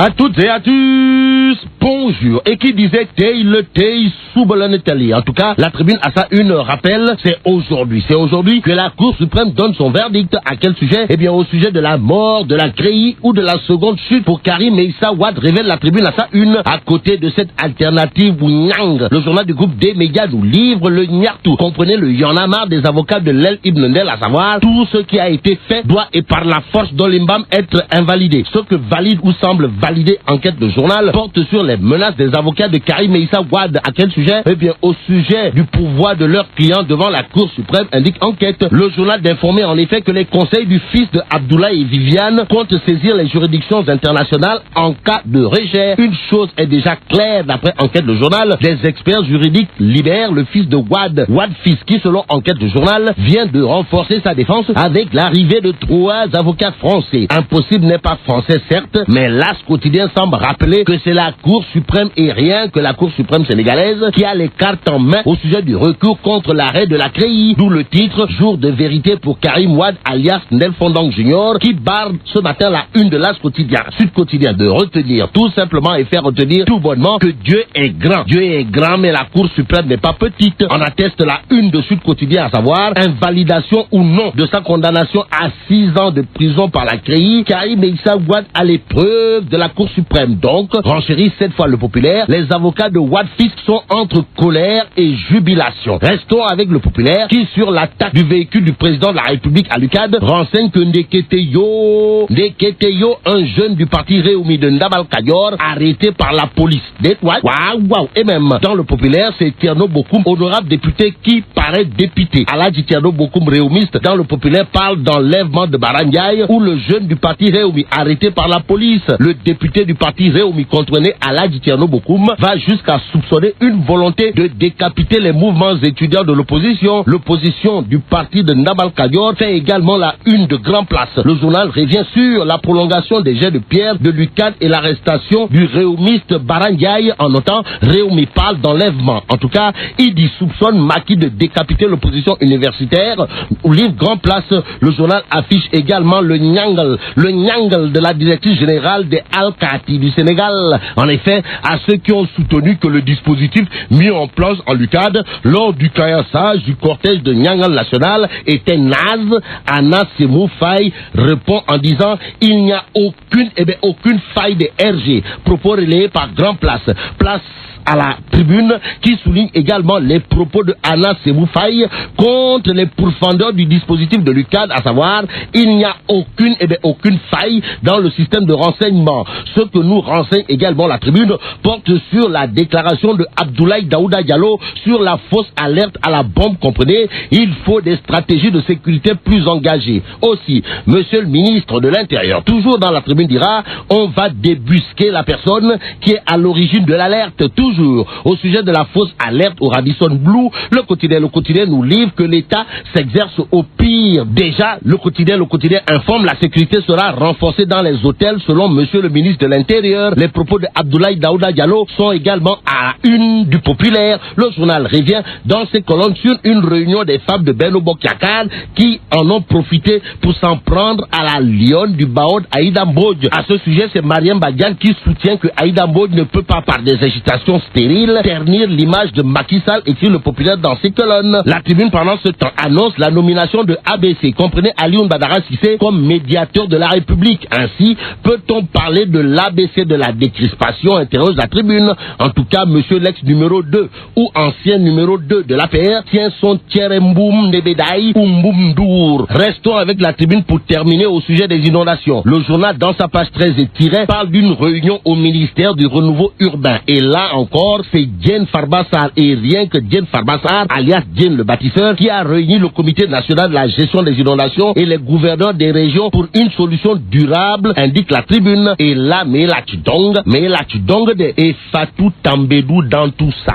À toutes et à tous, bonjour. Et qui disait Tail Soubalanetali. En tout cas, la tribune à sa une rappelle, c'est aujourd'hui que la Cour suprême donne son verdict. À quel sujet? Eh bien, au sujet de la mort, de la créie ou de la seconde chute pour Karim Meïssa Wade, révèle la tribune à sa une. À côté de cette alternative Nyang, le journal du groupe des médias nous livre le Nyartou. Comprenez le Yanamar des avocats de l'El Ibn Ndel, à savoir, tout ce qui a été fait doit et par la force d'Olimbam être invalidé. Ce que valide ou semble valider enquête de journal porte sur les menaces des avocats de Karim Meïssa Wade. À quel sujet? Eh bien, au sujet du pouvoir de leurs clients devant la Cour suprême, indique enquête. Le journal d'informer en effet que les conseils du fils de Abdoulaye et Viviane comptent saisir les juridictions internationales en cas de rejet. Une chose est déjà claire d'après enquête de journal, des experts juridiques libèrent le fils de Wade fils qui, selon enquête de journal, vient de renforcer sa défense avec l'arrivée de 3 avocats français. Impossible n'est pas français certes, mais l'As quotidien semble rappeler que c'est la Cour suprême et rien que la Cour suprême sénégalaise qui a les cartes en main au sujet du recours contre l'arrêt de la CREI, d'où le titre Jour de vérité pour Karim Wade alias Ndel Fondang Junior, qui barre ce matin la une de l'As quotidien. Sud quotidien de retenir tout simplement et faire retenir tout bonnement que Dieu est grand. Dieu est grand, mais la Cour suprême n'est pas petite. En atteste la une de Sud quotidien, à savoir invalidation ou non de sa condamnation à 6 ans de prison par la CREI. Karim Meïssa Wade à l'épreuve de la Cour suprême. Donc, renchérit cette fois le populaire, les avocats de Wade fils sont entre colère et jubilation. Restons avec le populaire qui, sur l'attaque du véhicule du président de la République à l'UCAD, renseigne que Ndeketeyo, un jeune du parti Réumi de Ndabal Kadior, arrêté par la police. Waouh. Et même dans le populaire, c'est Tierno Bokoum, honorable député qui paraît dépité. Aladji Tierno Bokoum, réumiste, dans le populaire, parle d'enlèvement de Barangay, où le jeune du parti Réumi, arrêté par la police. Le député du parti Réumi, contrôlé Aladji Tierno Bokoum, va jusqu'à soupçonner une volonté de décapiter les mouvements étudiants de l'opposition. L'opposition du parti de Ndabal Kadior fait également la une de Grand Place. Le journal revient sur la prolongation des jets de pierre de l'UCAD et l'arrestation du réumiste Barangay. En notant, Réumi parle d'enlèvement. En tout cas, il dit soupçonne Macky de décapiter l'opposition universitaire. Au livre Grand Place, le journal affiche également le Nyangal de la directrice générale des Al-Kati du Sénégal. En effet, à ceux qui ont soutenu que le dispositif mis en place en l'UCAD lors du caillassage du cortège de Nyangal national était naze, Anna Semou Faye répond en disant il n'y a aucune faille de RG. Propos relayés par Grand Place à la tribune qui souligne également les propos de Anna Semoufaï contre les pourfendeurs du dispositif de l'UCAD, à savoir il n'y a aucune faille dans le système de renseignement. Ce que nous renseigne également la tribune porte sur la déclaration de Abdoulaye Daouda Diallo sur la fausse alerte à la bombe. Comprenez, il faut des stratégies de sécurité plus engagées. Aussi, monsieur le ministre de l'Intérieur, toujours dans la tribune, dira on va débusquer la personne qui est à l'origine de l'alerte. Toujours au sujet de la fausse alerte au Radisson Blu, le quotidien nous livre que l'État s'exerce au pire. Déjà, le quotidien informe la sécurité sera renforcée dans les hôtels selon monsieur le ministre de l'Intérieur. Les propos de Abdoulaye Daouda Diallo sont également à une du populaire. Le journal revient dans ses colonnes sur une réunion des femmes de Benno Bokk Yakaar qui en ont profité pour s'en prendre à la lionne du Baod Aïda Mbodj. À ce sujet, c'est Mariam Badiane qui soutient que Aïda Mbodj ne peut pas, par des agitations stérile, ternir l'image de Macky Sall, écrit le populaire dans ses colonnes. La tribune, pendant ce temps, annonce la nomination de ABC, comprenez Alioune Badara Cissé, comme médiateur de la République. Ainsi, peut-on parler de l'ABC de la décrispation, interroge la tribune. En tout cas, monsieur l'ex numéro 2 ou ancien numéro 2 de l'APR tient son Thieremboum Nebedaï ou Mboumdour. Restons avec la tribune pour terminer au sujet des inondations. Le journal, dans sa page 13 et tirée, parle d'une réunion au ministère du renouveau urbain. Et là encore, c'est Diène Farbassar et rien que Diène Farbassar, alias Diène le bâtisseur, qui a réuni le comité national de la gestion des inondations et les gouverneurs des régions pour une solution durable, indique la tribune. Et là, mais là tu dong de et Fatou Tambedou dans tout ça.